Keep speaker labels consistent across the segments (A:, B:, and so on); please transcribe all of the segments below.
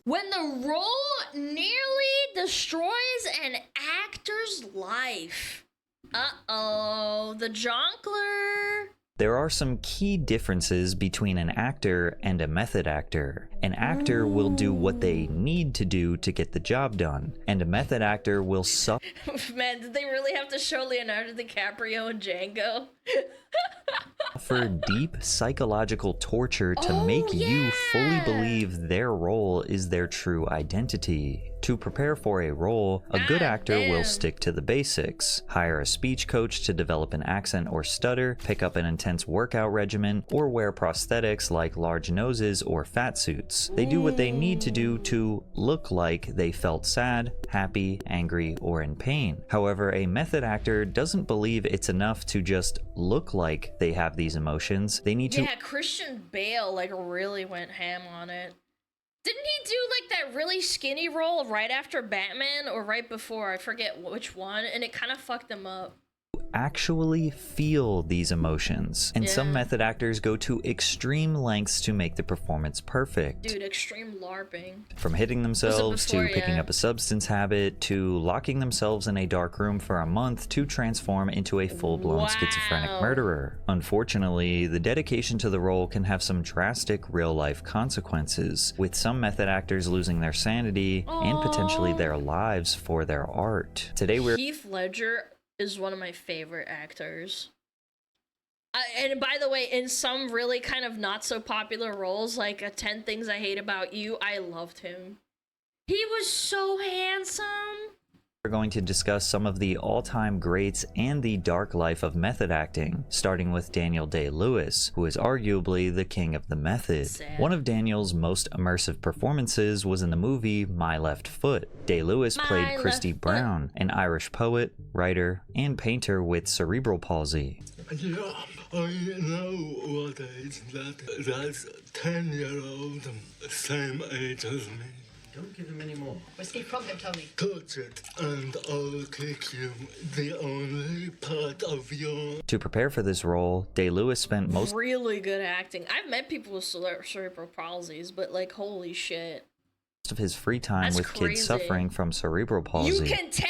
A: When the role nearly destroys an actor's life. Uh-oh, the jonkler.
B: There are some key differences between an actor and a method actor. An actor will do what they need to do to get the job done, and a method actor will suffer.
A: Man, did they really have to show Leonardo DiCaprio and Django?
B: For deep psychological torture to make you fully believe their role is their true identity. To prepare for a role, a good actor will stick to the basics. Hire a speech coach to develop an accent or stutter, pick up an intense workout regimen, or wear prosthetics like large noses or fat suits. They do what they need to do to look like they felt sad, happy, angry, or in pain. However, a method actor doesn't believe it's enough to just look like they have these emotions. They need to—
A: Yeah, Christian Bale like really went ham on it. Didn't he do like that really skinny role right after Batman or right before? I forget which one, and it kind of fucked him up.
B: Actually feel these emotions, and some method actors go to extreme lengths to make the performance perfect.
A: Dude, extreme LARPing.
B: From hitting themselves to picking up a substance habit to locking themselves in a dark room for a month to transform into a full-blown schizophrenic murderer. Unfortunately, the dedication to the role can have some drastic real-life consequences, with some method actors losing their sanity and potentially their lives for their art. Today we're—
A: Heath Ledger is one of my favorite actors. And by the way, in some really kind of not so popular roles, like 10 Things I Hate About You, I loved him. He was so handsome.
B: We're going to discuss some of the all-time greats and the dark life of method acting, starting with Daniel Day-Lewis, who is arguably the king of the method. One of Daniel's most immersive performances was in the movie My Left Foot. Day-Lewis played Christy Brown, an Irish poet, writer, and painter with cerebral palsy.
C: Yeah, I know what age that's 10-year-old, same age as me.
D: Don't give him any more.
E: Whiskey from them, Tony.
C: Touch it, and I'll kick you. The only part of your...
B: To prepare for this role, Day-Lewis spent most
A: really good acting. I've met people with cerebral palsies, but like, holy shit.
B: of his free time with kids suffering from cerebral palsy.
A: You can tell!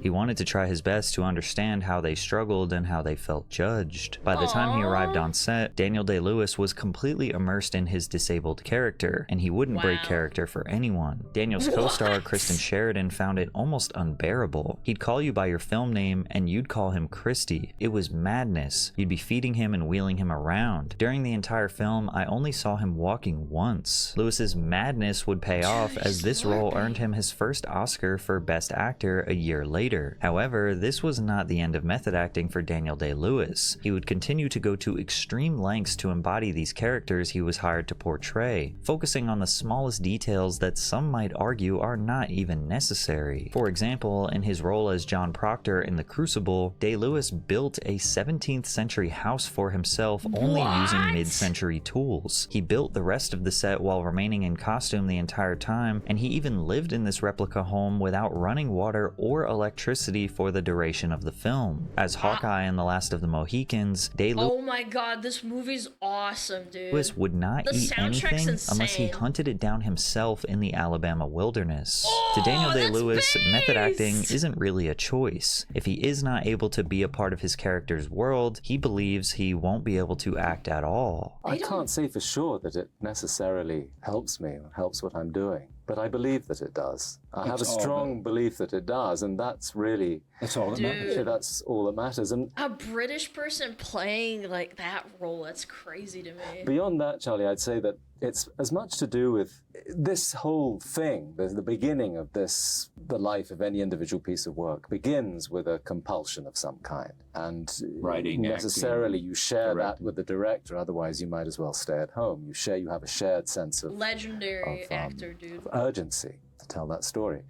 B: He wanted to try his best to understand how they struggled and how they felt judged. By the time he arrived on set, Daniel Day-Lewis was completely immersed in his disabled character, and he wouldn't break character for anyone. Daniel's co-star Kristen Sheridan found it almost unbearable. He'd call you by your film name, and you'd call him Christy. It was madness. You'd be feeding him and wheeling him around. During the entire film, I only saw him walking once. Lewis's madness would pay off, as this role earned him his first Oscar for Best Actor a year later. However, this was not the end of method acting for Daniel Day-Lewis. He would continue to go to extreme lengths to embody these characters he was hired to portray, focusing on the smallest details that some might argue are not even necessary. For example, in his role as John Proctor in The Crucible, Day-Lewis built a 17th century house for himself only using mid-century tools. He built the rest of the set while remaining in costume the entire time, and he even lived in this replica home without running water or electricity for the duration of the film. As Hawkeye in The Last of the Mohicans, Day-Lewis
A: oh my god, this movie's awesome, dude.
B: would not eat anything unless he hunted it down himself in the Alabama wilderness. To Daniel Day-Lewis, method acting isn't really a choice. If he is not able to be a part of his character's world, he believes he won't be able to act at all.
F: I can't say for sure that it necessarily helps me or helps what I'm doing, but I believe that it does. I have a strong belief that it does, and that's really...
D: That's all that matters.
F: Yeah, that's all that matters. And
A: a British person playing like that role, that's crazy to me.
F: beyond that, Charlie, I'd say that it's as much to do with this whole thing. There's the beginning of this, the life of any individual piece of work begins with a compulsion of some kind. And
D: writing,
F: necessarily
D: acting,
F: you share that with the director, otherwise you might as well stay at home. You have a shared sense of
A: legendary actor, dude.
F: Of urgency to tell that story.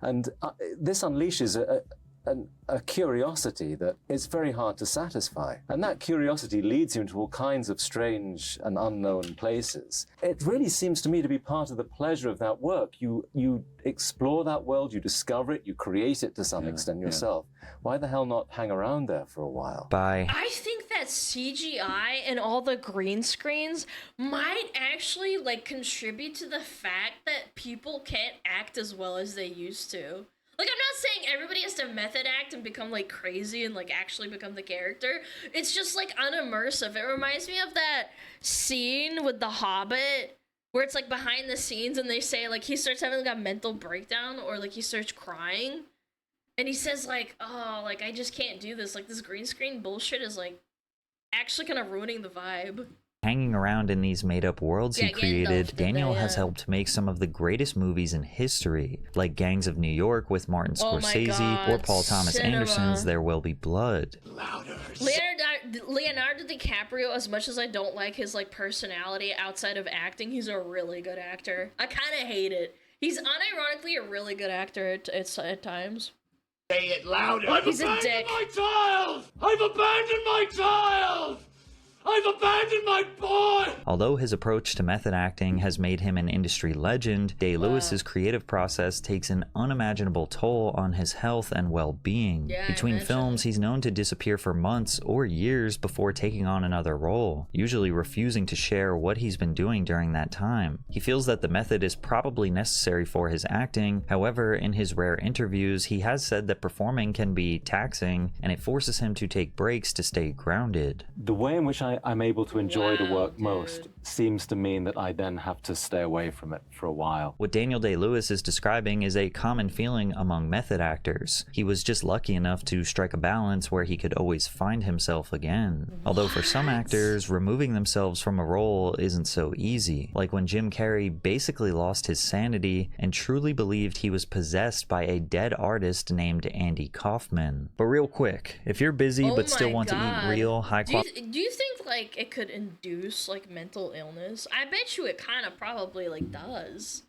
F: And this unleashes a curiosity that is very hard to satisfy. And that curiosity leads you into all kinds of strange and unknown places. It really seems to me to be part of the pleasure of that work. You explore that world, you discover it, you create it to some extent yourself. Why the hell not hang around there for a while?
A: I think that CGI and all the green screens might actually like contribute to the fact that people can't act as well as they used to. Like, I'm not saying everybody has to method act and become like crazy and like actually become the character. It's just like unimmersive. It reminds me of that scene with The Hobbit where it's like behind the scenes and they say like he starts having like a mental breakdown or like he starts crying. And he says like, oh, like I just can't do this. Like this green screen bullshit is like actually kind of ruining the vibe.
B: Hanging around in these made-up worlds he created, Daniel has helped make some of the greatest movies in history, like Gangs of New York with Martin Scorsese, or Paul Thomas Anderson's There Will Be Blood.
A: Leonardo DiCaprio, as much as I don't like his like personality outside of acting, he's a really good actor. I kind of hate it. He's unironically a really good actor at times.
C: Say it louder.
A: He's a dick.
C: My child! I've abandoned my child! I've abandoned my boy!
B: Although his approach to method acting has made him an industry legend, Day-Lewis's creative process takes an unimaginable toll on his health and well-being. Between films, he's known to disappear for months or years before taking on another role, usually refusing to share what he's been doing during that time. He feels that the method is probably necessary for his acting. However, in his rare interviews, he has said that performing can be taxing, and it forces him to take breaks to stay grounded.
F: The way in which I'm able to enjoy the work most seems to mean that I then have to stay away from it for a while.
B: What Daniel Day-Lewis is describing is a common feeling among method actors. He was just lucky enough to strike a balance where he could always find himself again. Although for some actors, removing themselves from a role isn't so easy. Like when Jim Carrey basically lost his sanity and truly believed he was possessed by a dead artist named Andy Kaufman. But real quick, if you're busy but still want to eat real, high quality...
A: Do you think like it could induce like mental illness? I bet you it kind of probably like does.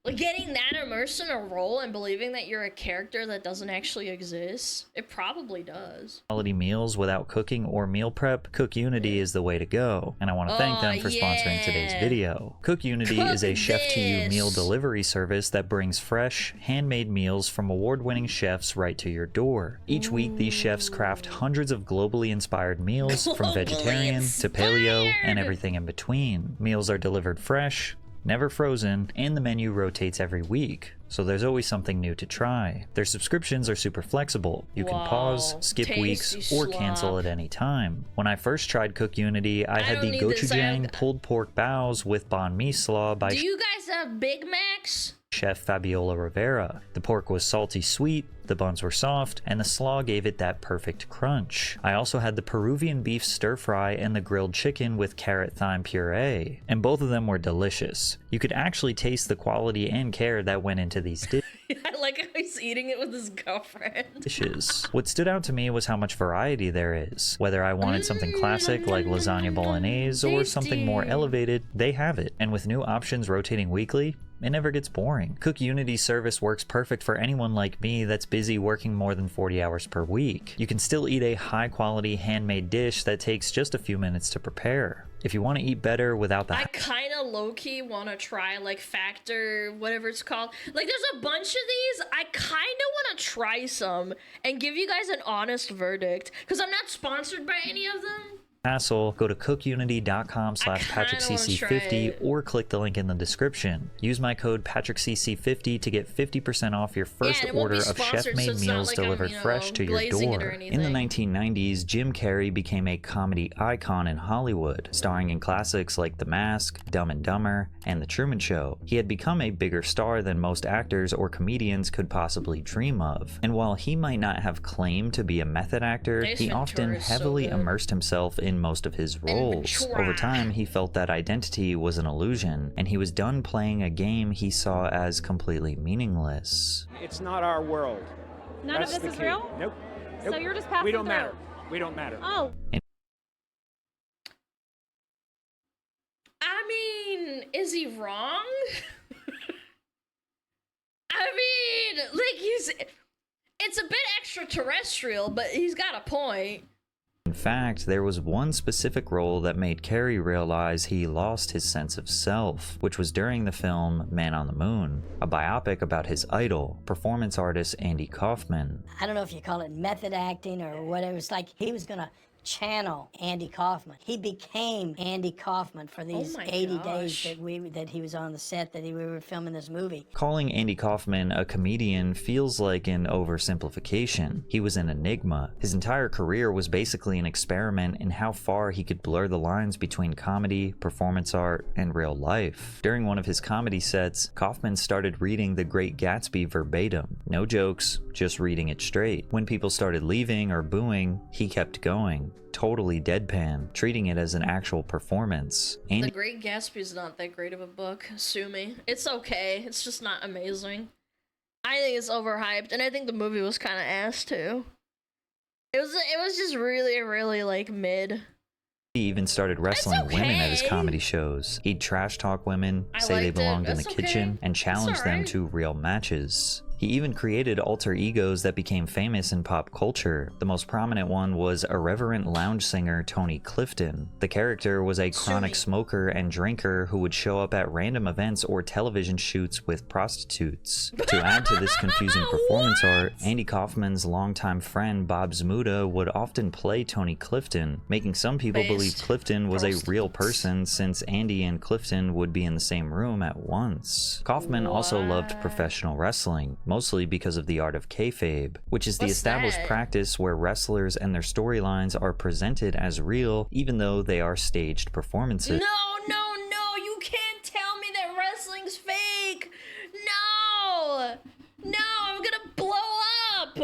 A: Like getting that immersed in a role and believing that you're a character that doesn't actually exist, it probably does.
B: Quality meals without cooking or meal prep, Cook Unity is the way to go. And I want to thank them for sponsoring today's video. Cook Unity is a chef-to-you meal delivery service that brings fresh, handmade meals from award-winning chefs right to your door. Each week, these chefs craft hundreds of globally inspired meals from vegetarian to paleo and everything in between. Meals are delivered fresh, never frozen, and the menu rotates every week, so there's always something new to try. Their subscriptions are super flexible. You can pause, skip weeks, or cancel at any time. When I first tried Cook Unity, I had the gochujang pulled pork bows with banh mi slaw by
A: Do you guys have Big Macs?
B: Chef Fabiola Rivera. The pork was salty sweet, the buns were soft, and the slaw gave it that perfect crunch. I also had the Peruvian beef stir fry and the grilled chicken with carrot thyme puree, and both of them were delicious. You could actually taste the quality and care that went into these dishes.
A: I like how he's eating it with his girlfriend.
B: What stood out to me was how much variety there is. Whether I wanted something classic like lasagna bolognese or something more elevated, they have it. And with new options rotating weekly, it never gets boring. Cook Unity's service works perfect for anyone like me that's busy working more than 40 hours per week. You can still eat a high-quality handmade dish that takes just a few minutes to prepare. If you want to eat better without the...
A: I kind of low-key want to try, like, Factor, whatever it's called. Like, there's a bunch of these. I kind of want to try some and give you guys an honest verdict, because I'm not sponsored by any of them.
B: Hassle, go to cookunity.com/PatrickCC50 or click the link in the description. Use my code PatrickCC50 to get 50% off your first order of chef-made meals delivered fresh to your door. In the 1990s, Jim Carrey became a comedy icon in Hollywood, starring in classics like The Mask, Dumb and Dumber, and The Truman Show. He had become a bigger star than most actors or comedians could possibly dream of. And while he might not have claimed to be a method actor, he often heavily immersed himself in most of his roles. Over time, he felt that identity was an illusion, and he was done playing a game he saw as completely meaningless.
E: It's not our world.
G: None of this is real?
E: Nope.
G: So you're just passing
E: We don't
G: through?
E: matter. We don't matter.
G: Oh.
A: I mean, is he wrong? I mean, like, it's it's a bit extraterrestrial, but he's got a point.
B: In fact, there was one specific role that made Carrey realize he lost his sense of self, which was during the film Man on the Moon, a biopic about his idol, performance artist Andy Kaufman.
H: I don't know if you call it method acting or whatever. It's like he was gonna channel Andy Kaufman. He became Andy Kaufman for these 80 days that he was on the set we were filming this movie.
B: Calling Andy Kaufman a comedian feels like an oversimplification. He was an enigma. His entire career was basically an experiment in how far he could blur the lines between comedy, performance art, and real life. During one of his comedy sets, Kaufman started reading The Great Gatsby verbatim. No jokes, just reading it straight. When people started leaving or booing, he kept going. Totally deadpan, treating it as an actual performance.
A: The Great Gatsby is not that great of a book, sue me. It's okay, it's just not amazing. I think it's overhyped, and I think the movie was kind of ass too. It was just really like mid.
B: He even started wrestling women at his comedy shows. He'd trash talk women, say they belonged in the kitchen, and challenge them to real matches. He even created alter egos that became famous in pop culture. The most prominent one was irreverent lounge singer Tony Clifton. The character was a chronic smoker and drinker who would show up at random events or television shoots with prostitutes. To add to this confusing performance art, Andy Kaufman's longtime friend Bob Zmuda would often play Tony Clifton, making some people believe Clifton was a real person since Andy and Clifton would be in the same room at once. Kaufman also loved professional wrestling, mostly because of the art of kayfabe, which is the established practice where wrestlers and their storylines are presented as real, even though they are staged performances.
A: No, you can't tell me that wrestling's fake! No, I'm gonna blow up!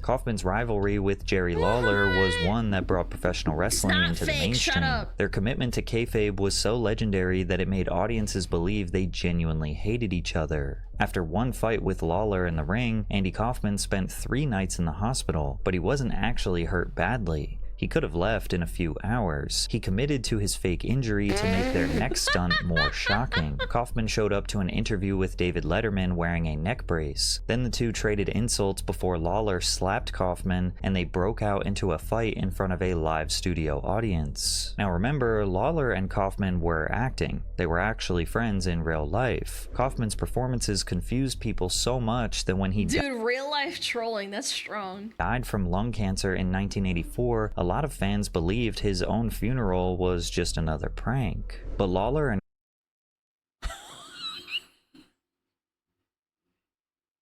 B: Kaufman's rivalry with Jerry Lawler was one that brought professional wrestling into the mainstream. Their commitment to kayfabe was so legendary that it made audiences believe they genuinely hated each other. After one fight with Lawler in the ring, Andy Kaufman spent 3 nights in the hospital, but he wasn't actually hurt badly. He could have left in a few hours. He committed to his fake injury to make their next stunt more shocking. Kaufman showed up to an interview with David Letterman wearing a neck brace. Then the two traded insults before Lawler slapped Kaufman, and they broke out into a fight in front of a live studio audience. Now remember, Lawler and Kaufman were acting. They were actually friends in real life. Kaufman's performances confused people so much that when he
A: real life trolling, that's strong.
B: Died from lung cancer in 1984, a lot of fans believed his own funeral was just another prank. But Lawler and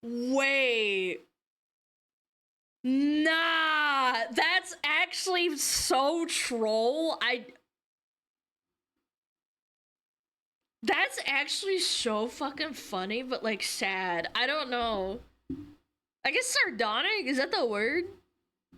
A: Wait. Nah, that's actually so troll. That's actually so fucking funny, but like sad. I don't know. I guess sardonic, is that the word?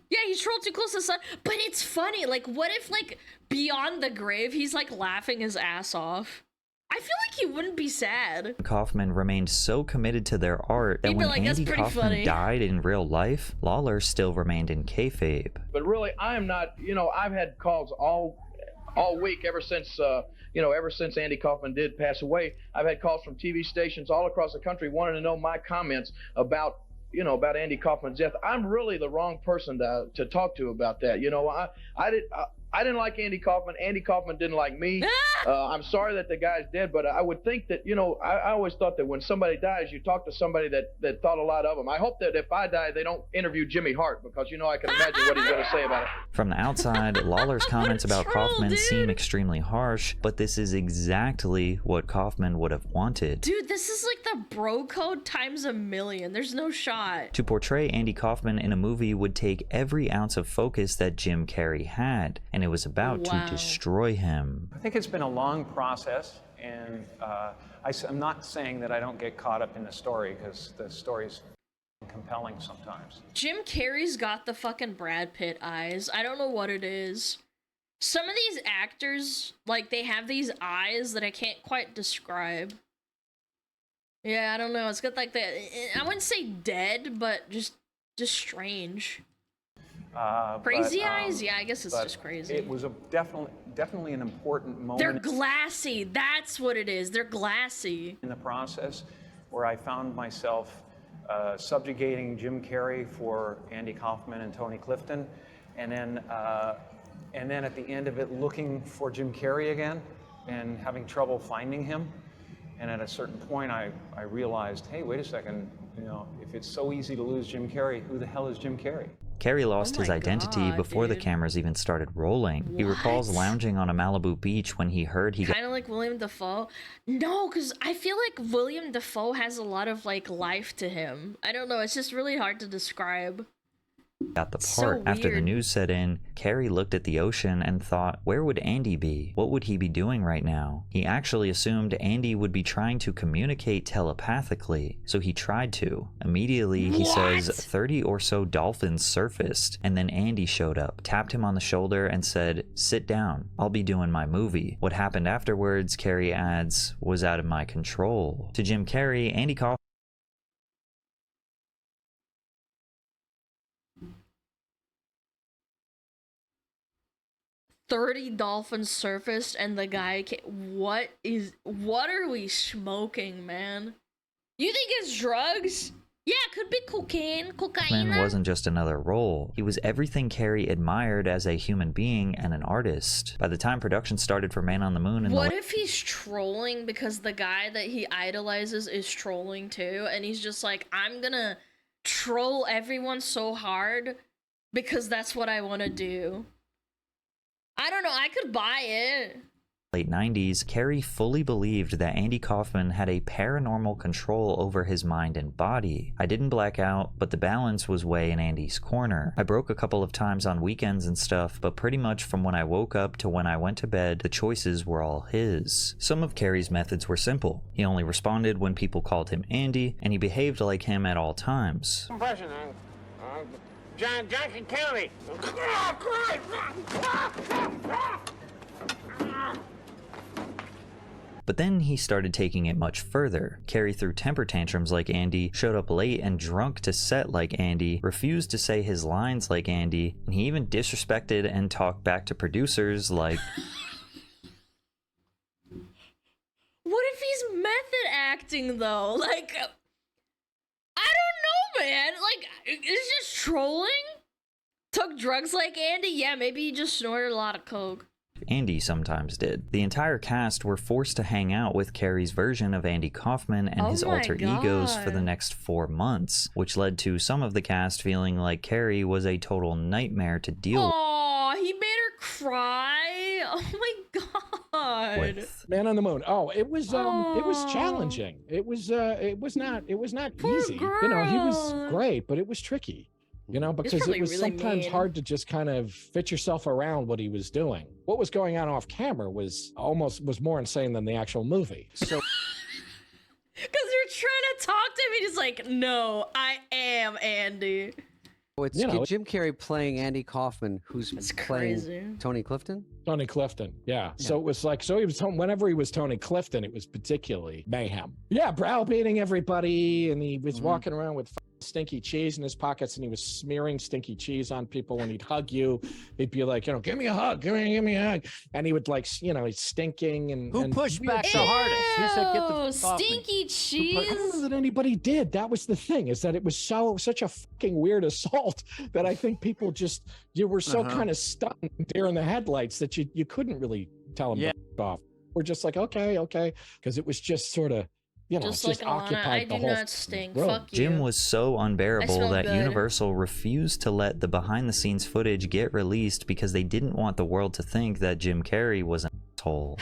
A: Yeah, he trolled too close to the sun, but it's funny. Like, what if, like, beyond the grave, he's, like, laughing his ass off? I feel like he wouldn't be sad.
B: Kaufman remained so committed to their art that when Andy Kaufman died in real life, Lawler still remained in kayfabe.
I: But really, I am not, I've had calls all week ever since, ever since Andy Kaufman did pass away. I've had calls from TV stations all across the country wanting to know my comments about Andy Kaufman's death. I'm really the wrong person to talk to about that. I didn't like Andy Kaufman. Andy Kaufman didn't like me. I'm sorry that the guy's dead, but I would think that, I always thought that when somebody dies, you talk to somebody that thought a lot of them. I hope that if I die, they don't interview Jimmy Hart, because, I can imagine what he's going to say about it.
B: From the outside, Lawler's comments about Kaufman seem extremely harsh, but this is exactly what Kaufman would have wanted.
A: Dude, this is like the bro code times a million. There's no shot.
B: To portray Andy Kaufman in a movie would take every ounce of focus that Jim Carrey had, and it was about to destroy him.
J: I think it's been a long process, and I'm not saying that I don't get caught up in the story, because the story's compelling sometimes.
A: Jim Carrey's got the fucking Brad Pitt eyes. I don't know what it is. Some of these actors, like, they have these eyes that I can't quite describe. Yeah, I don't know. It's got like that. I wouldn't say dead, but just strange. Crazy eyes? Yeah, I guess it's just crazy.
J: It was definitely an important moment.
A: They're glassy. That's what it is. They're glassy.
J: In the process, where I found myself subjugating Jim Carrey for Andy Kaufman and Tony Clifton, and then at the end of it looking for Jim Carrey again and having trouble finding him. And at a certain point, I realized, hey, wait a second, you know, if it's so easy to lose Jim Carrey, who the hell is Jim Carrey?
B: Carrey lost his identity
A: God,
B: before the
A: dude.
B: cameras even started rolling. He recalls lounging on a Malibu beach when he heard he
A: Kind of like William Dafoe. No, because I feel like William Dafoe has a lot of like life to him. I don't know. It's just really hard to describe.
B: got the
A: So
B: part. After the
A: weird.
B: news set in, Carrey looked at the ocean and thought, where would Andy be? What would he be doing right now? He actually assumed Andy would be trying to communicate telepathically, so he tried to. Immediately, he says 30 or so dolphins surfaced, and then Andy showed up, tapped him on the shoulder, and said, sit down, I'll be doing my movie. What happened afterwards, Carrey adds, was out of my control. To Jim Carrey, Andy Kaufman
A: 30 dolphins surfaced and the guy what are we smoking, man? You think it's drugs? Yeah, it could be cocaine.
B: wasn't just another role. He was everything Carrey admired as a human being and an artist. By the time production started for Man on the Moon in
A: What if he's trolling because the guy that he idolizes is trolling too, and he's just like, I'm gonna troll everyone so hard because that's what I want to do. I don't know, I could buy it.
B: late 90s, Carrey fully believed that Andy Kaufman had a paranormal control over his mind and body. I didn't black out, but the balance was way in Andy's corner. I broke a couple of times on weekends and stuff, but pretty much from when I woke up to when I went to bed, the choices were all his. Some of Carrey's methods were simple. He only responded when people called him Andy, and he behaved like him at all times.
E: Impression, Johnson County.
B: But then he started taking it much further. Carrey threw temper tantrums like Andy, showed up late and drunk to set like Andy, refused to say his lines like Andy, and he even disrespected and talked back to producers like...
A: What if he's method acting though? Like, I don't know, man. Like, it's just trolling? Took drugs like Andy? Yeah, maybe he just snorted a lot of coke.
B: Andy sometimes did. The entire cast were forced to hang out with Carrey's version of Andy Kaufman and his alter egos for the next 4 months, which led to some of the cast feeling like Carrey was a total nightmare to deal
A: Aw, he made her cry. Oh my god.
B: with.
K: Man on the Moon. Oh, it was challenging. It was not easy.
A: girl.
K: You know, he was great, but it was tricky. You know, because
A: probably
K: it was
A: really
K: sometimes
A: mean.
K: hard to just kind of fit yourself around what he was doing. What was going on off camera was more insane than the actual movie. So
A: Because you're trying to talk to him and he's like, no, I am Andy.
L: It's
K: You know,
L: Jim Carrey playing Andy Kaufman, who's playing
A: crazy.
L: Tony Clifton.
K: Tony Clifton, yeah. So it was like, he was whenever he was Tony Clifton, it was particularly mayhem. Yeah, browbeating everybody, and he was walking around with stinky cheese in his pockets, and he was smearing stinky cheese on people. When he'd hug you, he'd be like, you know, give me a hug, give me a hug, and he would like, you know, he's stinking and
L: Who
K: and
L: pushed
K: weird
L: back
K: shit.
L: the hardest? He said, "Get the
A: Ew,
L: f off me."
A: stinky cheese.
K: I don't know that anybody did. That was the thing, is that it was such a fucking weird assault that I think people you were so kind of stunned there in the headlights that you couldn't really tell them to f off. We're just like, okay, because it was just sort of, you know,
A: Just
K: just
A: like Alana,
K: occupied
A: I
K: the
A: do
K: whole
A: not stink.
K: room.
A: Fuck you.
B: Jim was so unbearable
A: smell
B: that
A: good.
B: Universal refused to let the behind-the-scenes footage get released because they didn't want the world to think that Jim Carrey was an asshole.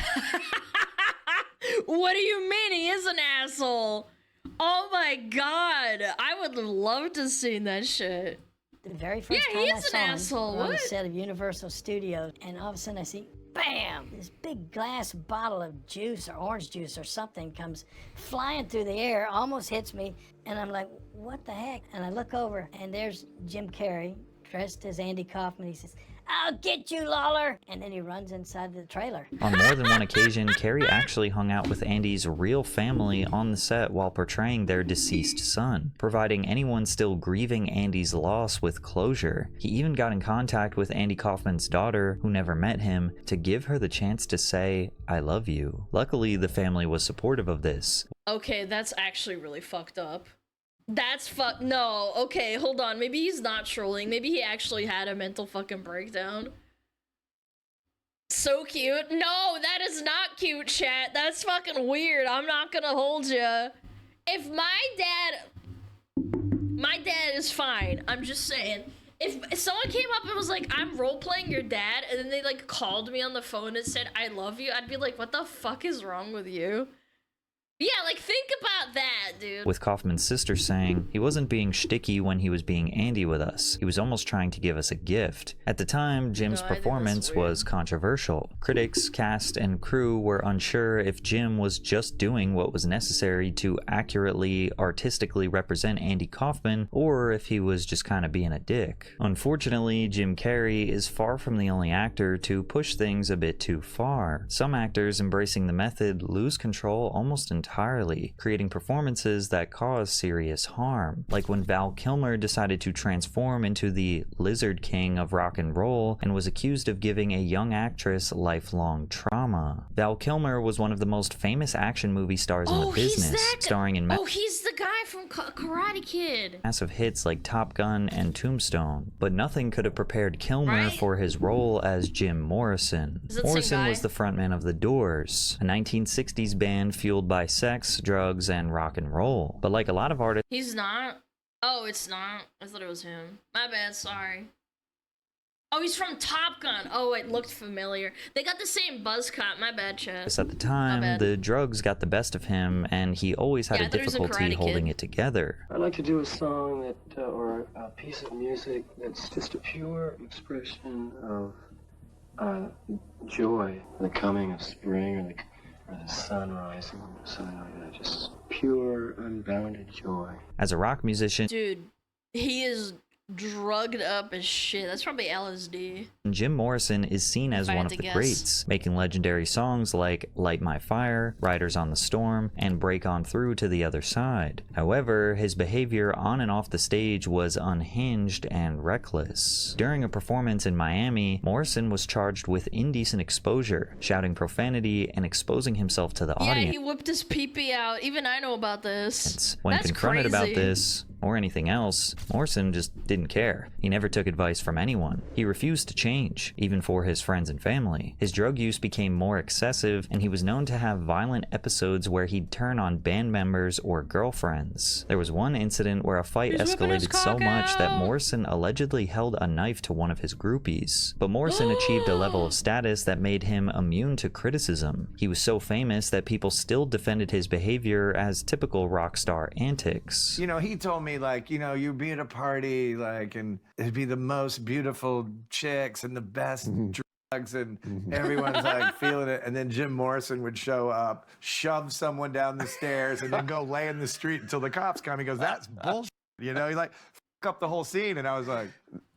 A: What do you mean? He is an asshole. Oh my god. I would love to see that shit.
H: The very first
A: Yeah, he
H: time I
A: is an
H: saw him,
A: asshole.
H: we're on the
A: What?
H: set of Universal Studios, and all of a sudden I see, bam, this big glass bottle of juice or orange juice or something comes flying through the air, almost hits me, and I'm like, what the heck? And I look over, and there's Jim Carrey, dressed as Andy Kaufman. He says, I'll get you, Lawler! And then he runs inside the trailer.
B: On more than one occasion, Carrey actually hung out with Andy's real family on the set while portraying their deceased son, providing anyone still grieving Andy's loss with closure. He even got in contact with Andy Kaufman's daughter, who never met him, to give her the chance to say, I love you. Luckily, the family was supportive of this.
A: Okay, that's actually really fucked up. That's no, okay, hold on. Maybe he's not trolling. Maybe he actually had a mental fucking breakdown. So cute. No, that is not cute, chat. That's fucking weird. I'm not gonna hold ya. If my dad is fine. I'm just saying. If someone came up and was like, I'm role-playing your dad, and then they like called me on the phone and said, I love you, I'd be like, what the fuck is wrong with you? Yeah, like, think about that, dude.
B: With Kaufman's sister saying he wasn't being shticky when he was being Andy with us. He was almost trying to give us a gift. At the time, Jim's performance was controversial. Critics, cast, and crew were unsure if Jim was just doing what was necessary to accurately, artistically represent Andy Kaufman, or if he was just kind of being a dick. Unfortunately, Jim Carrey is far from the only actor to push things a bit too far. Some actors embracing the method lose control almost entirely, creating performances that cause serious harm. Like when Val Kilmer decided to transform into the Lizard King of rock and roll and was accused of giving a young actress lifelong trauma. Val Kilmer was one of the most famous action movie stars in the business, starring in
A: he's the guy from Karate Kid.
B: Massive hits like Top Gun and Tombstone, but nothing could have prepared Kilmer for his role as Jim Morrison. Morrison was the frontman of The Doors, a 1960s band fueled by sex, drugs, and rock and roll. But like a lot of artists,
A: He's not? Oh, it's not? I thought it was him. My bad, sorry. Oh, he's from Top Gun. Oh, it looked familiar. They got the same buzz cut. My bad, chat.
B: at the time, the drugs got the best of him, and he always had a difficulty holding it together.
M: I'd like to do a song that, or a piece of music that's just a pure expression of joy, the coming of spring, or the sun rising, or something like that. Just pure, unbounded joy.
B: As a rock musician,
A: dude, he is drugged up as shit. That's probably LSD.
B: Jim Morrison is seen as one of the greats, making legendary songs like Light My Fire, Riders on the Storm, and Break On Through to the Other Side. However, his behavior on and off the stage was unhinged and reckless. During a performance in Miami, Morrison was charged with indecent exposure, shouting profanity and exposing himself to the audience.
A: Yeah, he whipped his pee-pee out. Even I know about this.
B: When
A: That's
B: confronted about
A: crazy.
B: this, or anything else, Morrison just didn't care. He never took advice from anyone. He refused to change, even for his friends and family. His drug use became more excessive, and he was known to have violent episodes where he'd turn on band members or girlfriends. There was one incident where a fight escalated so much that Morrison allegedly held a knife to one of his groupies. But Morrison achieved a level of status that made him immune to criticism. He was so famous that people still defended his behavior as typical rock star antics.
N: You know, he told me, like, you know, you'd be at a party, like, and it'd be the most beautiful chicks and the best drugs, and everyone's like feeling it. And then Jim Morrison would show up, shove someone down the stairs, and then go lay in the street until the cops come. He goes, "That's bullshit." You know, he like f up the whole scene. And I was like,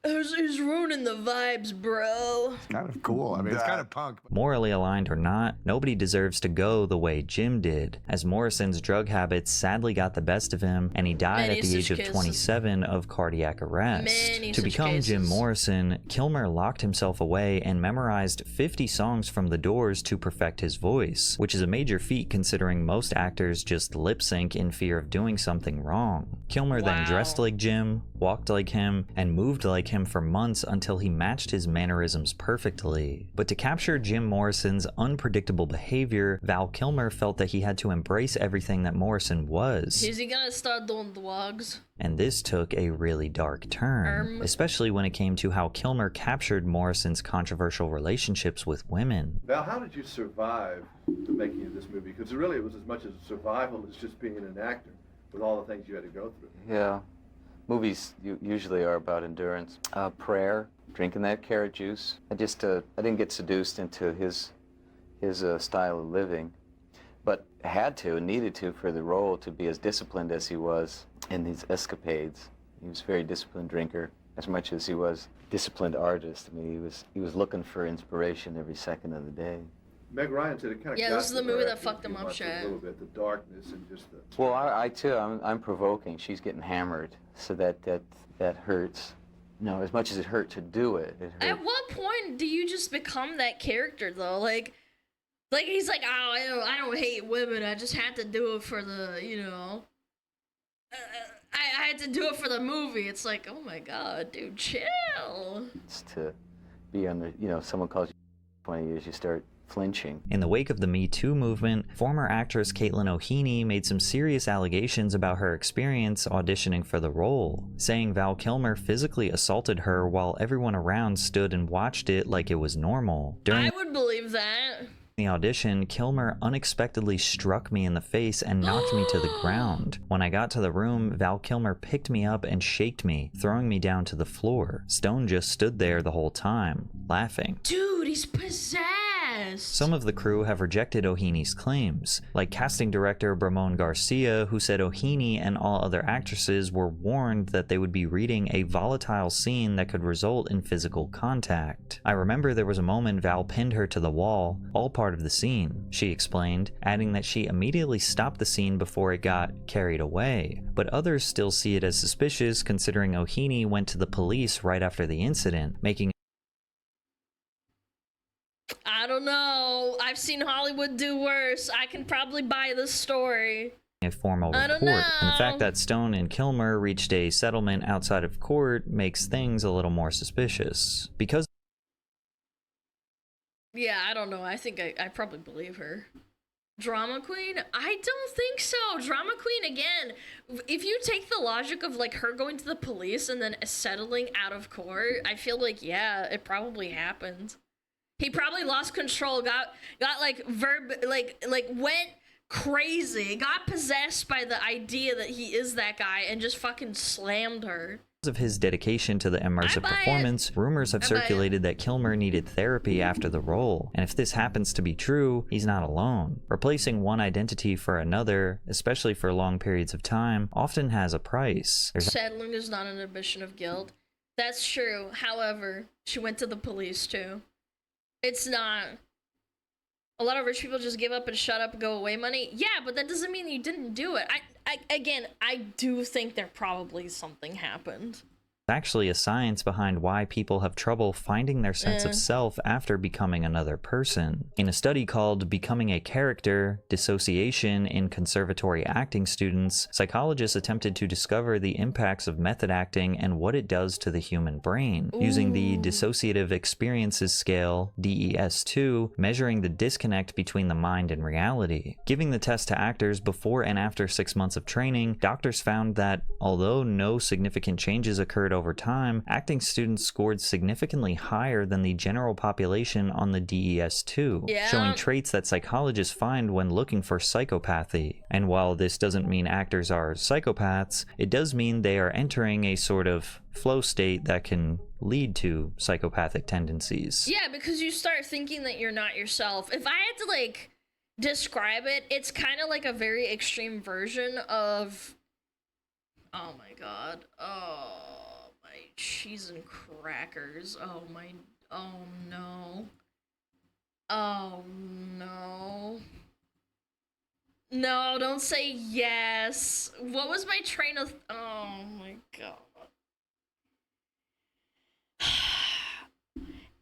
A: He's ruining the vibes, bro.
N: it's kind of cool. I mean, it's kind of punk.
B: Morally aligned or not, nobody deserves to go the way Jim did, as Morrison's drug habits sadly got the best of him, and he died at the age of 27 of cardiac arrest. To become Jim Morrison, Kilmer locked himself away and memorized 50 songs from The Doors to perfect his voice, which is a major feat considering most actors just lip sync in fear of doing something wrong. Kilmer then dressed like Jim, walked like him, and moved like him for months until he matched his mannerisms perfectly. But to capture Jim Morrison's unpredictable behavior, Val Kilmer felt that he had to embrace everything that Morrison was.
A: Is he gonna start doing vlogs?
B: And this took a really dark turn, especially when it came to how Kilmer captured Morrison's controversial relationships with women.
O: Val, how did you survive the making of this movie? Because really it was as much as survival as just being an actor, with all the things you had to go through.
P: Yeah. Movies usually are about endurance. Prayer, drinking that carrot juice. I didn't get seduced into his style of living, but had to and needed to for the role to be as disciplined as he was in these escapades. He was a very disciplined drinker, as much as he was disciplined artist. I mean, he was looking for inspiration every second of the day.
O: Meg Ryan said it kind of
A: Yeah,
O: got
A: this is
O: to
A: the movie
O: her
A: that
O: after a
A: fucked him
O: few
A: up,
O: months, a
A: Shaq.
O: little bit, the darkness and just the...
P: Well, I too, I'm provoking. She's getting hammered, so that hurts. No, as much as it hurt to do it, it hurt.
A: At what point do you just become that character though? Like he's like, oh, I don't hate women. I just had to do it for the, you know. I had to do it for the movie. It's like, oh my god, dude, chill.
P: It's to be under, someone calls you 20 years, you start flinching.
B: In the wake of the Me Too movement, former actress Caitlin O'Heaney made some serious allegations about her experience auditioning for the role, saying Val Kilmer physically assaulted her while everyone around stood and watched it like it was normal. During
A: I would believe that.
B: the audition, Kilmer unexpectedly struck me in the face and knocked me to the ground. When I got to the room, Val Kilmer picked me up and shaked me, throwing me down to the floor. Stone just stood there the whole time, laughing.
A: Dude, he's possessed.
B: Some of the crew have rejected O'Heaney's claims, like casting director Bramon Garcia, who said O'Heaney and all other actresses were warned that they would be reading a volatile scene that could result in physical contact. I remember there was a moment Val pinned her to the wall, all part of the scene, she explained, adding that she immediately stopped the scene before it got carried away. But others still see it as suspicious considering O'Heaney went to the police right after the incident, making
A: I don't know. I've seen Hollywood do worse. I can probably buy this story.
B: a formal
A: I
B: report.
A: don't know.
B: And the fact that Stone and Kilmer reached a settlement outside of court makes things a little more suspicious. Because
A: Yeah, I don't know. I think I probably believe her. Drama queen? I don't think so. Drama queen, again, if you take the logic of like her going to the police and then settling out of court, I feel like, yeah, it probably happened. He probably lost control, got like went crazy, got possessed by the idea that he is that guy and just fucking slammed her.
B: of his dedication to the immersive performance, rumors have circulated that Kilmer needed therapy after the role, and if this happens to be true, he's not alone. Replacing one identity for another, especially for long periods of time, often has a price.
A: Settling is not an admission of guilt. That's true. However, she went to the police too. It's not. A lot of rich people just give up and shut up and go away money. Yeah, but that doesn't mean you didn't do it. I do think there probably something happened.
B: Actually a science behind why people have trouble finding their sense of self after becoming another person. In a study called Becoming a Character, Dissociation in Conservatory Acting Students, psychologists attempted to discover the impacts of method acting and what it does to the human brain. Using the Dissociative Experiences Scale, DES-2, measuring the disconnect between the mind and reality. Giving the test to actors before and after 6 months of training, doctors found that, although no significant changes occurred over time, acting students scored significantly higher than the general population on the DES-2, showing traits that psychologists find when looking for psychopathy. And while this doesn't mean actors are psychopaths, it does mean they are entering a sort of flow state that can lead to psychopathic tendencies.
A: Yeah, because you start thinking that you're not yourself. If I had to like describe it, it's kind of like a very extreme version of, oh my god, oh my cheese and crackers, oh no, no, don't say yes. What was my train of, oh my god.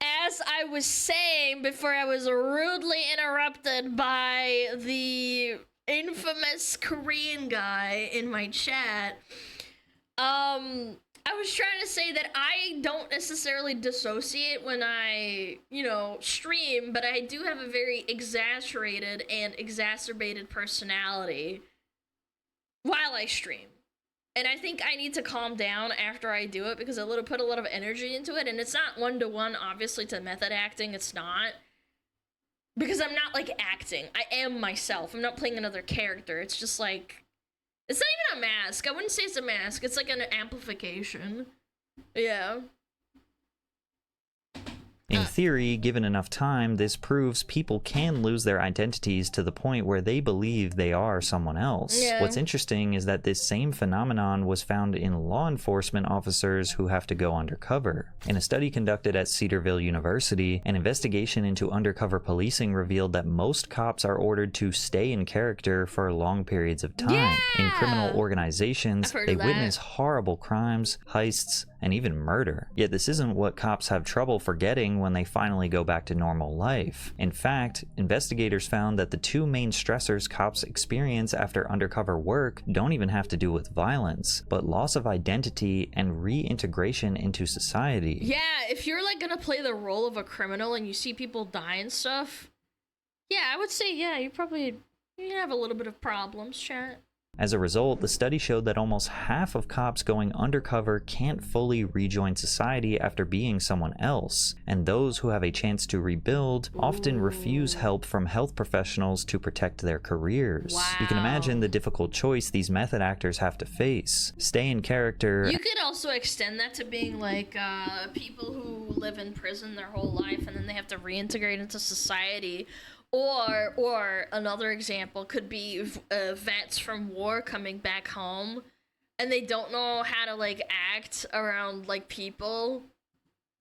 A: As I was saying before I was rudely interrupted by the infamous Korean guy in my chat, I was trying to say that I don't necessarily dissociate when I, stream, but I do have a very exaggerated and exacerbated personality while I stream. And I think I need to calm down after I do it because I put a lot of energy into it, and it's not one-to-one, obviously, to method acting. It's not. Because I'm not, like, acting. I am myself. I'm not playing another character. It's just, like... It's not even a mask. I wouldn't say it's a mask. It's, like, an amplification. Yeah.
B: In theory, given enough time, this proves people can lose their identities to the point where they believe they are someone else.
A: Yeah.
B: What's interesting is that this same phenomenon was found in law enforcement officers who have to go undercover. In a study conducted at Cedarville University, an investigation into undercover policing revealed that most cops are ordered to stay in character for long periods of time. In criminal organizations, they witness horrible crimes, heists, and even murder. Yet this isn't what cops have trouble forgetting when they finally go back to normal life. In fact, investigators found that the two main stressors cops experience after undercover work don't even have to do with violence, but loss of identity and reintegration into society.
A: Yeah, if you're like gonna play the role of a criminal and you see people die and stuff, yeah, I would say, yeah, you have a little bit of problems, chat.
B: As a result, the study showed that almost half of cops going undercover can't fully rejoin society after being someone else, and those who have a chance to rebuild often refuse help from health professionals to protect their careers.
A: Wow.
B: You can imagine the difficult choice these method actors have to face. Stay in character.
A: You could also extend that to being like people who live in prison their whole life and then they have to reintegrate into society. Or another example could be vets from war coming back home and they don't know how to like act around like people.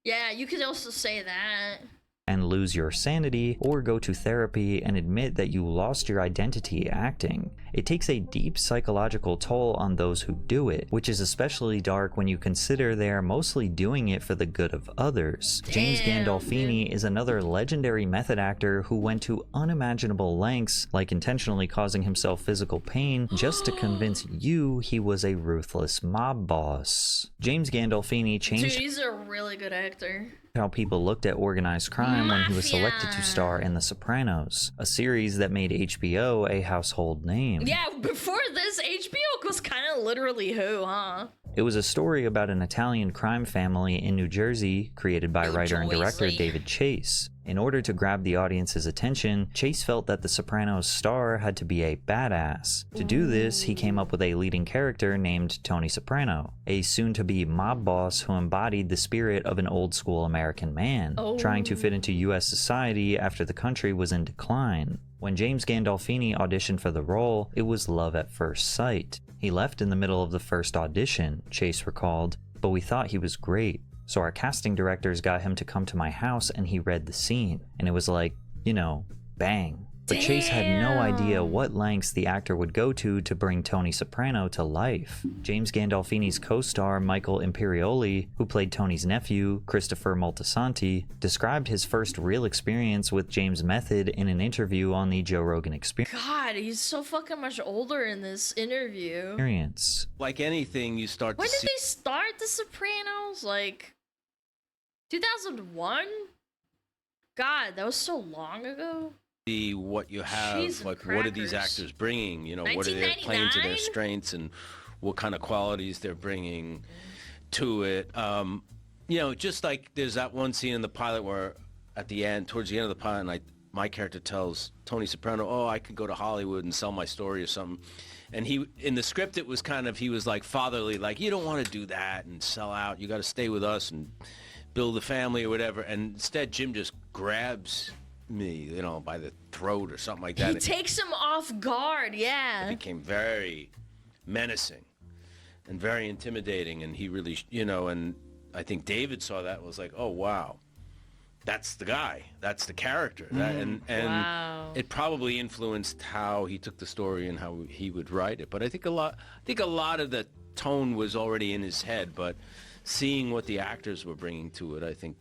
A: Yeah, you could also say that.
B: And lose your sanity, or go to therapy and admit that you lost your identity acting. It takes a deep psychological toll on those who do it, which is especially dark when you consider they are mostly doing it for the good of others. James Gandolfini is another legendary method actor who went to unimaginable lengths, like intentionally causing himself physical pain, just to convince you he was a ruthless mob boss. James Gandolfini changed
A: Dude, he's a really good actor.
B: How people looked at organized crime when he was selected to star in The Sopranos, a series that made HBO a household name.
A: Yeah, before this, HBO was kind of literally who, huh?
B: It was a story about an Italian crime family in New Jersey, created by writer and director David Chase. In order to grab the audience's attention, Chase felt that The Sopranos star had to be a badass. To do this, he came up with a leading character named Tony Soprano, a soon-to-be mob boss who embodied the spirit of an old-school American man, trying to fit into US society after the country was in decline. When James Gandolfini auditioned for the role, it was love at first sight. He left in the middle of the first audition, Chase recalled, but we thought he was great. So our casting directors got him to come to my house and he read the scene. And it was like, you know, bang. But Chase had no idea what lengths the actor would go to bring Tony Soprano to life. James Gandolfini's co-star Michael Imperioli, who played Tony's nephew, Christopher Moltisanti, described his first real experience with James' method in an interview on the Joe Rogan Experience.
A: God, he's so fucking much older in this interview.
Q: Like anything, you start
A: When
Q: to
A: did
Q: see...
A: they start The Sopranos? Like 2001? God, that was so long ago.
Q: See what you have,
A: Cheese and
Q: like what are these
A: crackers.
Q: actors bringing, you know, what are they playing to their strengths and what kind of qualities they're bringing to it. You know, just like there's that one scene in the pilot where at the end, towards the end of the pilot, and my character tells Tony Soprano, oh, I could go to Hollywood and sell my story or something. And he, in the script, it was kind of, he was like fatherly, like, you don't want to do that and sell out. You got to stay with us and build a family or whatever. And instead, Jim just grabs me, you know, by the throat or something like that.
A: He takes him off guard, yeah.
Q: It became very menacing and very intimidating, and he really, you know, and I think David saw that and was like, oh, wow, that's the guy, that's the character. And
A: wow.
Q: It probably influenced how he took the story and how he would write it. But I think a lot of the tone was already in his head, but seeing what the actors were bringing to it, I think,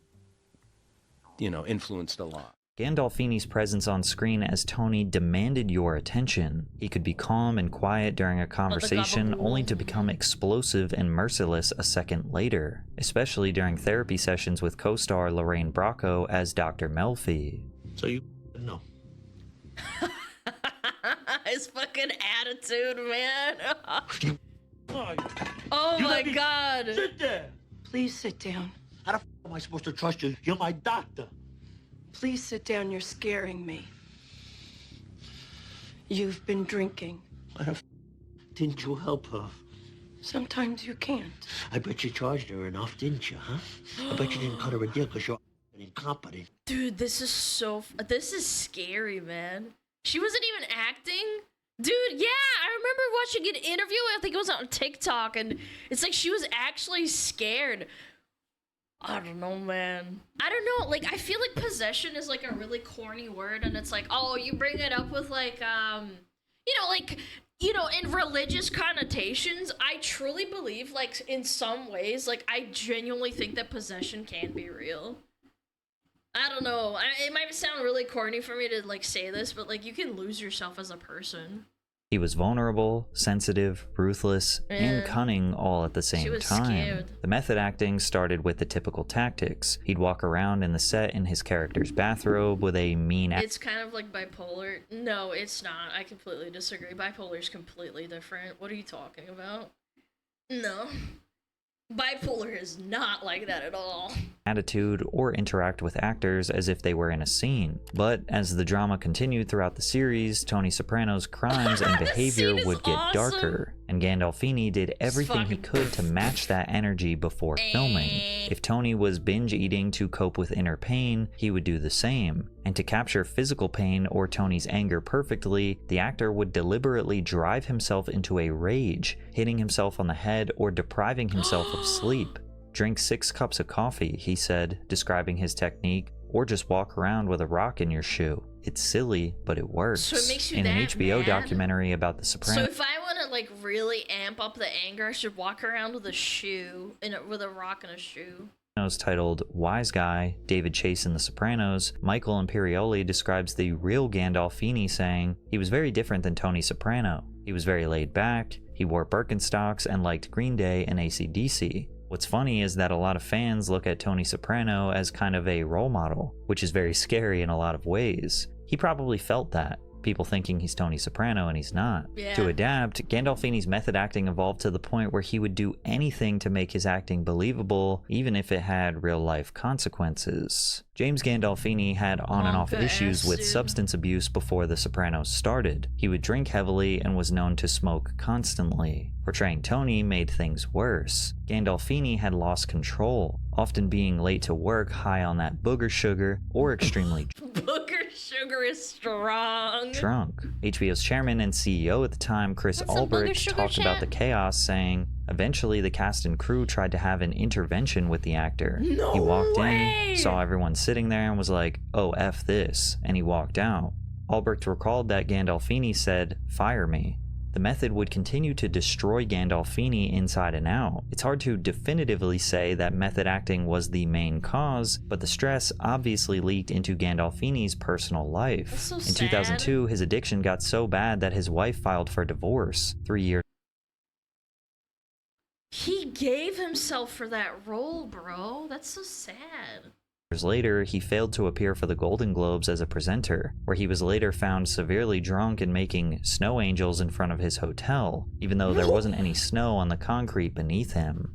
Q: you know, influenced a lot.
B: Gandolfini's presence on screen as Tony demanded your attention. He could be calm and quiet during a conversation, only to become explosive and merciless a second later, especially during therapy sessions with co-star Lorraine Bracco as Dr. Melfi.
R: So you know.
A: His fucking attitude, man. Oh my God.
R: Sit there.
S: Please sit down.
R: How the f am I supposed to trust you? You're my doctor.
S: Please sit down. You're scaring me. You've been drinking.
R: Why the f didn't you help her?
S: Sometimes you can't.
R: I bet you charged her enough, didn't you, huh? I bet you didn't cut her a deal because you're incompetent.
A: Dude, this is scary, man. She wasn't even acting? Dude, yeah, I remember watching an interview, I think it was on TikTok, and it's like she was actually scared. I don't know, man. I don't know, like, I feel like possession is, like, a really corny word, and it's like, oh, you bring it up with, like, in religious connotations. I truly believe, like, in some ways, like, I genuinely think that possession can be real. I don't know. It might sound really corny for me to like say this, but like you can lose yourself as a person.
B: He was vulnerable, sensitive, ruthless, and cunning all at the same time.
A: Scared.
B: The method acting started with the typical tactics. He'd walk around in the set in his character's bathrobe with a mean
A: It's kind of like bipolar. No, it's not. I completely disagree. Bipolar is completely different. What are you talking about? No. Bipolar is not like that at all.
B: attitude or interact with actors as if they were in a scene. But as the drama continued throughout the series, Tony Soprano's crimes and behavior would get darker, and Gandolfini did everything he could to match that energy before filming. If Tony was binge eating to cope with inner pain, he would do the same. And to capture physical pain or Tony's anger perfectly, the actor would deliberately drive himself into a rage, hitting himself on the head or depriving himself of sleep. Drink 6 cups of coffee, he said, describing his technique, or just walk around with a rock in your shoe. It's silly, but it works.
A: So it makes you
B: in an
A: that
B: HBO
A: mad?
B: documentary about The Sopranos,
A: So if I want to like really amp up the anger, I should walk around with a shoe, with a rock and a shoe.
B: titled Wise Guy, David Chase in The Sopranos, Michael Imperioli describes the real Gandolfini saying, he was very different than Tony Soprano. He was very laid back, he wore Birkenstocks and liked Green Day and AC/DC. What's funny is that a lot of fans look at Tony Soprano as kind of a role model, which is very scary in a lot of ways. He probably felt that, people thinking he's Tony Soprano and he's not.
A: Yeah.
B: To adapt, Gandolfini's method acting evolved to the point where he would do anything to make his acting believable, even if it had real-life consequences. James Gandolfini had on and off issues with substance abuse before The Sopranos started. He would drink heavily and was known to smoke constantly. Portraying Tony made things worse. Gandolfini had lost control, often being late to work high on that booger sugar or extremely
A: Booger sugar is strong.
B: drunk. HBO's chairman and CEO at the time, Chris
A: Want some booger
B: Albrecht,
A: sugar,
B: talked about
A: chat?
B: the chaos, saying, eventually the cast and crew tried to have an intervention with the actor.
A: No
B: he walked
A: way!
B: in, saw everyone sitting there and was like, oh, F this, and he walked out. Albrecht recalled that Gandolfini said, fire me. The method would continue to destroy Gandolfini inside and out. It's hard to definitively say that method acting was the main cause, but the stress obviously leaked into Gandolfini's personal life.
A: That's so
B: In
A: sad.
B: 2002, his addiction got so bad that his wife filed for divorce. 3 years
A: He gave himself for that role, bro. That's so sad.
B: later, he failed to appear for the Golden Globes as a presenter, where he was later found severely drunk and making snow angels in front of his hotel, even though there wasn't any snow on the concrete beneath him.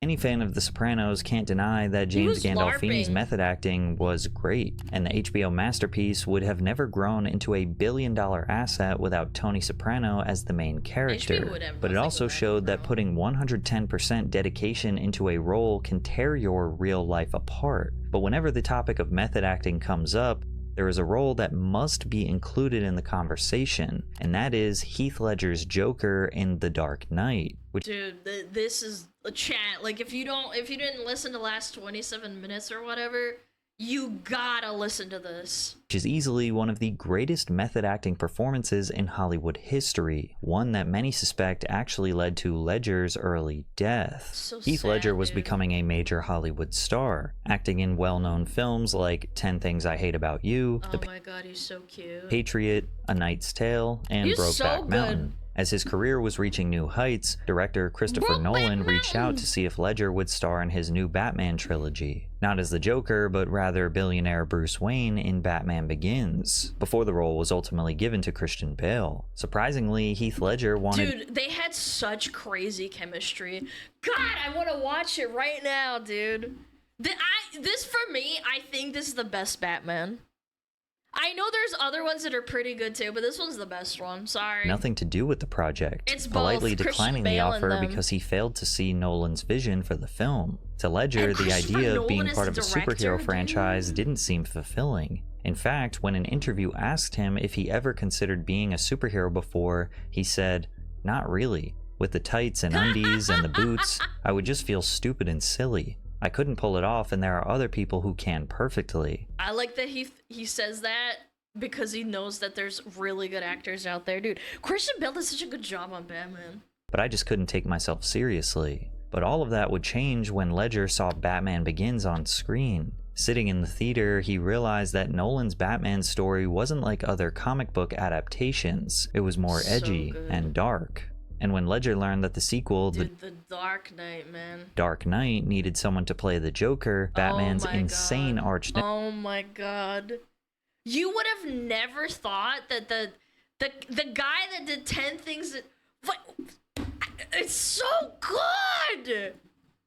B: Any fan of The Sopranos can't deny that James
A: was
B: Gandolfini's
A: LARPing.
B: method acting was great, and the HBO masterpiece would have never grown into a billion-dollar asset without Tony Soprano as the main character.
A: would have
B: But it
A: nothing
B: also
A: without
B: showed that putting 110% dedication into a role can tear your real life apart. But whenever the topic of method acting comes up, there is a role that must be included in the conversation, and that is Heath Ledger's Joker in The Dark Knight, which
A: Dude, this is a chat. Like, if you didn't listen to the last 27 minutes or whatever, you gotta listen to this.
B: is easily one of the greatest method acting performances in Hollywood history, one that many suspect actually led to Ledger's early death.
A: So
B: Heath
A: sad,
B: Ledger was
A: dude.
B: becoming a major Hollywood star, acting in well-known films like 10 Things I Hate About You,
A: Oh
B: The
A: my god, he's so cute.
B: Patriot, A Knight's Tale, and
A: He's so
B: Brokeback
A: good.
B: Mountain. As his career was reaching new heights, director Christopher Nolan reached out to see if Ledger would star in his new Batman trilogy. Not as the Joker, but rather billionaire Bruce Wayne in Batman Begins, before the role was ultimately given to Christian Bale. Surprisingly, Heath Ledger wanted
A: Dude, they had such crazy chemistry. God, I want to watch it right now, dude. This for me, I think this is the best Batman. I know there's other ones that are pretty good too, but this one's the best one. Sorry.
B: nothing to do with the project,
A: It's both
B: politely
A: Christian
B: declining the
A: Bale and
B: offer
A: them.
B: because he failed to see Nolan's vision for the film. To Ledger,
A: And
B: the
A: Christopher
B: idea of
A: Nolan
B: being
A: is
B: part
A: the
B: of a
A: director,
B: superhero
A: dude.
B: franchise didn't seem fulfilling. In fact, when an interview asked him if he ever considered being a superhero before, he said, "Not really. With the tights and undies and the boots, I would just feel stupid and silly. I couldn't pull it off, and there are other people who can perfectly."
A: I like that he says that because he knows that there's really good actors out there, dude. Christian Bale does such a good job on Batman.
B: But I just couldn't take myself seriously. But all of that would change when Ledger saw Batman Begins on screen. Sitting in the theater, he realized that Nolan's Batman story wasn't like other comic book adaptations. It was more edgy and dark. And when Ledger learned that the sequel,
A: The Dark Knight, man.
B: Dark Knight, needed someone to play the Joker, Batman's insane arch
A: Oh my god. You would have never thought that the guy that did 10 things that... What? It's so good!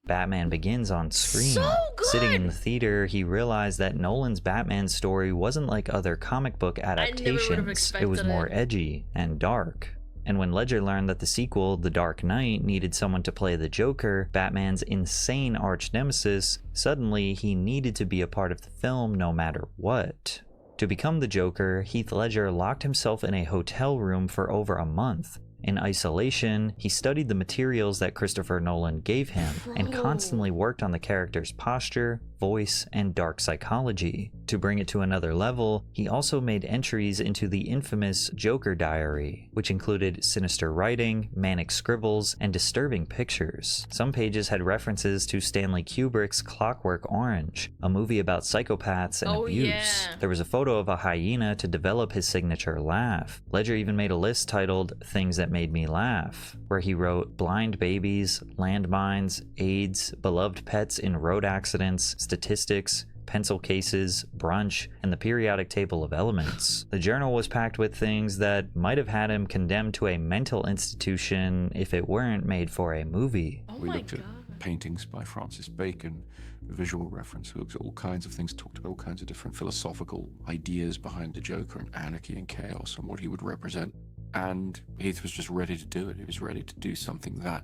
B: Batman Begins on screen.
A: So good!
B: Sitting in the theater, he realized that Nolan's Batman story wasn't like other comic book adaptations. It was more edgy and dark. And when Ledger learned that the sequel, The Dark Knight, needed someone to play the Joker, Batman's insane arch nemesis, suddenly he needed to be a part of the film no matter what. To become the Joker, Heath Ledger locked himself in a hotel room for over a month. In isolation, he studied the materials that Christopher Nolan gave him and constantly worked on the character's posture, voice, and dark psychology. To bring it to another level, he also made entries into the infamous Joker Diary, which included sinister writing, manic scribbles, and disturbing pictures. Some pages had references to Stanley Kubrick's Clockwork Orange, a movie about psychopaths and abuse.
A: Yeah.
B: There was a photo of a hyena to develop his signature laugh. Ledger even made a list titled Things That Made Me Laugh, where he wrote blind babies, landmines, AIDS, beloved pets in road accidents, statistics, pencil cases, brunch, and the periodic table of elements. The journal was packed with things that might have had him condemned to a mental institution if it weren't made for a movie.
T: We looked at paintings by Francis Bacon, visual reference, we looked at all kinds of things, talked about all kinds of different philosophical ideas behind the Joker and anarchy and chaos and what he would represent. And Heath was just ready to do it. He was ready to do something that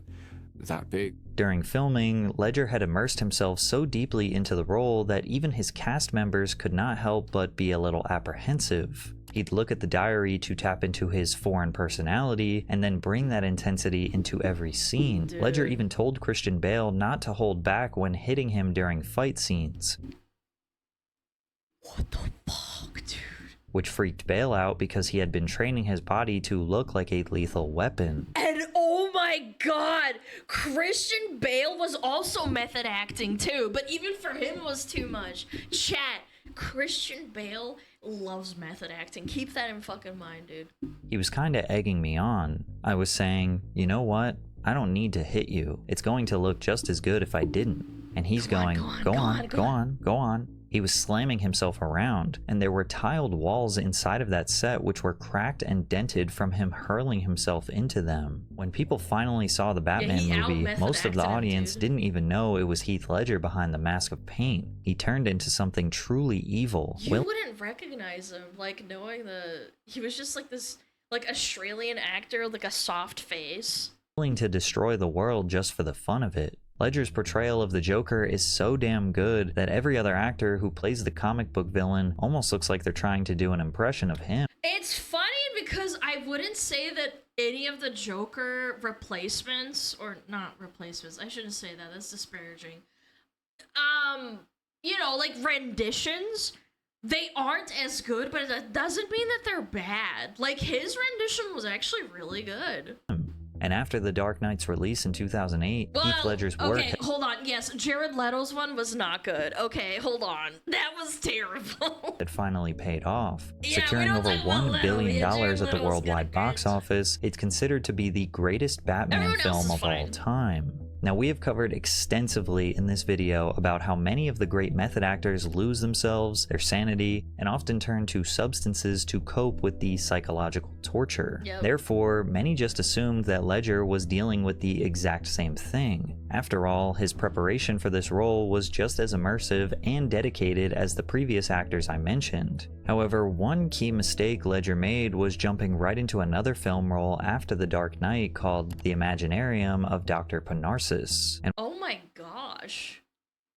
T: big.
B: During filming, Ledger had immersed himself so deeply into the role that even his cast members could not help but be a little apprehensive. He'd look at the diary to tap into his foreign personality and then bring that intensity into every scene.
A: Dude.
B: Ledger even told Christian Bale not to hold back when hitting him during fight scenes.
A: What the fuck, dude?
B: Which freaked Bale out because he had been training his body to look like a lethal weapon.
A: And oh my god, Christian Bale was also method acting too, but even for him it was too much. Chat, Christian Bale loves method acting. Keep that in fucking mind, dude.
B: He was kinda egging me on. I was saying, you know what? I don't need to hit you. It's going to look just as good if I didn't. And he's go on. He was slamming himself around, and there were tiled walls inside of that set which were cracked and dented from him hurling himself into them. When people finally saw the Batman movie, most of the audience didn't even know it was Heath Ledger behind the mask of paint. He turned into something truly evil.
A: You wouldn't recognize him, like, knowing he was just like this, like, Australian actor with like a soft face.
B: Willing to destroy the world just for the fun of it. Ledger's portrayal of the Joker is so damn good that every other actor who plays the comic book villain almost looks like they're trying to do an impression of him.
A: It's funny because I wouldn't say that any of the Joker replacements, or not replacements, I shouldn't say that, that's disparaging. You know, like renditions, they aren't as good, but that doesn't mean that they're bad. Like, his rendition was actually really good.
B: And after The Dark Knight's release in 2008, Heath Ledger's work...
A: Okay, hold on. Yes, Jared Leto's one was not good. Okay, hold on. That was terrible.
B: Had finally paid off.
A: Yeah,
B: securing over $1 billion at the worldwide box office, it's considered to be the greatest Batman film of all time. Now, we have covered extensively in this video about how many of the great method actors lose themselves, their sanity, and often turn to substances to cope with the psychological torture. Therefore, many just assumed that Ledger was dealing with the exact same thing. After all, his preparation for this role was just as immersive and dedicated as the previous actors I mentioned. However, one key mistake Ledger made was jumping right into another film role after The Dark Knight called The Imaginarium of Dr. Panarsis. And
A: oh my gosh.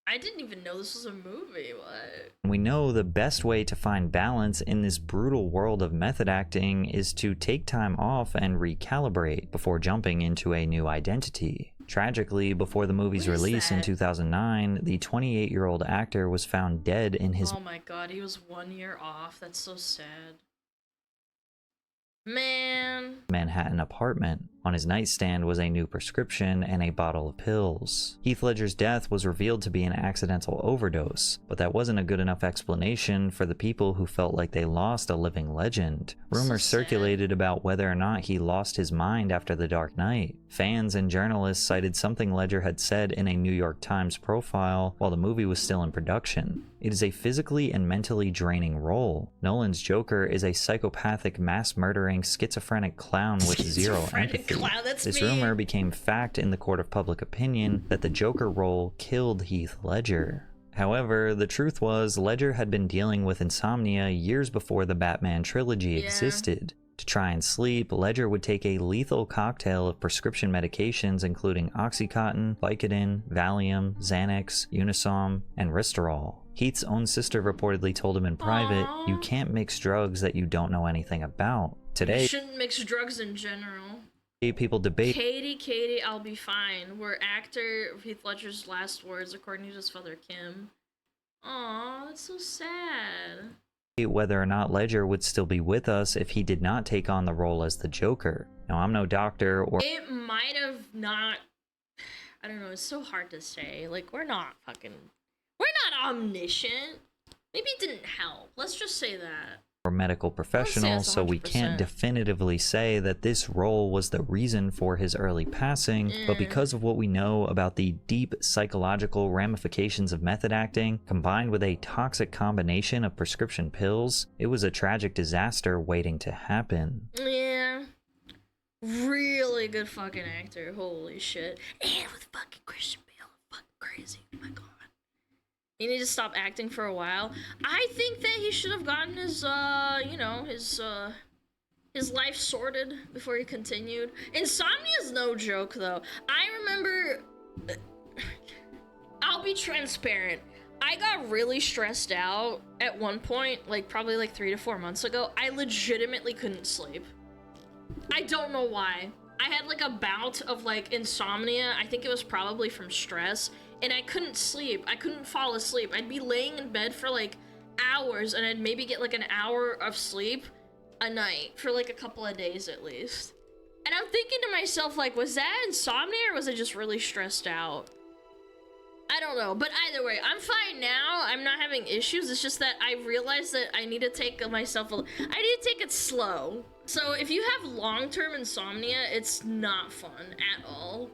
A: I didn't even know this was a movie. What?
B: We know the best way to find balance in this brutal world of method acting is to take time off and recalibrate before jumping into a new identity. Tragically, before the movie's release in 2009, the 28-year-old actor was found dead in his
A: oh my god, he was 1 year off. That's so sad. Man.
B: Manhattan apartment. On his nightstand was a new prescription and a bottle of pills. Heath Ledger's death was revealed to be an accidental overdose, but that wasn't a good enough explanation for the people who felt like they lost a living legend. Rumors circulated about whether or not he lost his mind after The Dark Knight. Fans and journalists cited something Ledger had said in a New York Times profile while the movie was still in production. It is a physically and mentally draining role. Nolan's Joker is a psychopathic, mass-murdering, schizophrenic clown with zero empathy. This rumor became fact in the court of public opinion that the Joker role killed Heath Ledger. However, the truth was Ledger had been dealing with insomnia years before the Batman trilogy existed. To try and sleep, Ledger would take a lethal cocktail of prescription medications including Oxycontin, Vicodin, Valium, Xanax, Unisom, and Ristorol. Heath's own sister reportedly told him in private, "You can't mix drugs that you don't know anything about." Today,
A: You shouldn't mix drugs in general.
B: people debate
A: Katie, I'll be fine. Were actor Heath Ledger's last words according to his father Kim. Aw, that's so sad.
B: whether or not Ledger would still be with us if he did not take on the role as the Joker. Now, I'm no doctor or
A: It might have not. I don't know. It's so hard to say. Like, we're not omniscient. Maybe it didn't help. Let's just say that.
B: medical professional, so we can't definitively say that this role was the reason for his early passing, but because of what we know about the deep psychological ramifications of method acting, combined with a toxic combination of prescription pills, it was a tragic disaster waiting to happen.
A: Yeah. Really good fucking actor. Holy shit. And with fucking Christian Bale. Fucking crazy. Oh my god. He needed to stop acting for a while. I think that he should have gotten his, his life sorted before he continued. Insomnia's no joke, though. I remember... I'll be transparent. I got really stressed out at one point, like, probably like 3 to 4 months ago. I legitimately couldn't sleep. I don't know why. I had, like, a bout of, like, insomnia. I think it was probably from stress. And I couldn't sleep. I couldn't fall asleep. I'd be laying in bed for like hours and I'd maybe get like an hour of sleep a night for like a couple of days at least. And I'm thinking to myself, like, was that insomnia or was I just really stressed out? I don't know. But either way, I'm fine now. I'm not having issues. It's just that I realized that I need to take myself I need to take it slow. So if you have long-term insomnia, it's not fun at all.